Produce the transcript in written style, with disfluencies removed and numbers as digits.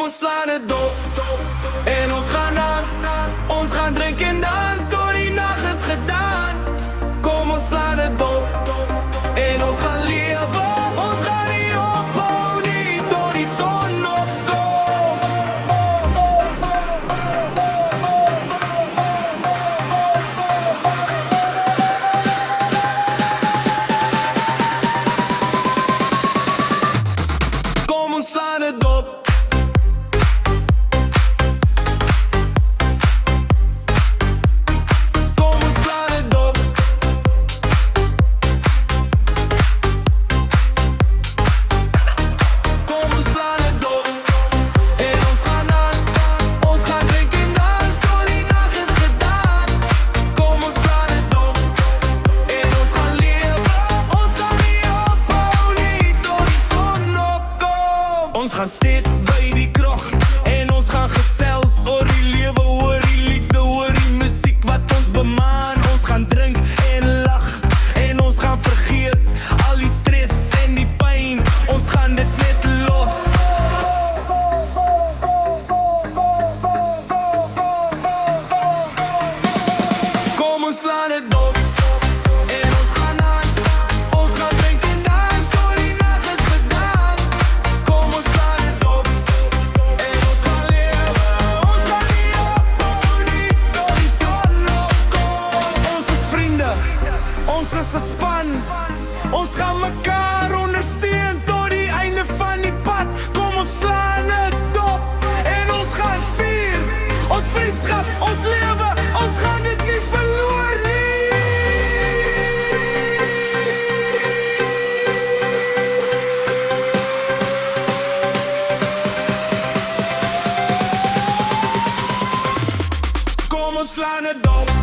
ons slaan het op en ons gaan aan. Ons gaan drinken en dans, door die nacht is gedaan. Kom ons slaan het op en ons gaan leven. Ons gaan nie ophou nie, door die zon opkom. Kom ons slaan het op. Ons gaan sit by die krog en ons gaan gesels oor die lewe, oor die liefde, oor die musiek wat ons bemaan. Ons gaan drink en lach en ons gaan vergeet al die stress en die pyn. Ons gaan dit net los. Kom ons slaan het op. Ons is 'n span, ons gaan mekaar ondersteun tot die einde van die pad. Kom ons slaan het op en ons gaan vier ons vriendskap, ons lewe, ons gaan dit nie verloor nie. Kom ons slaan het op.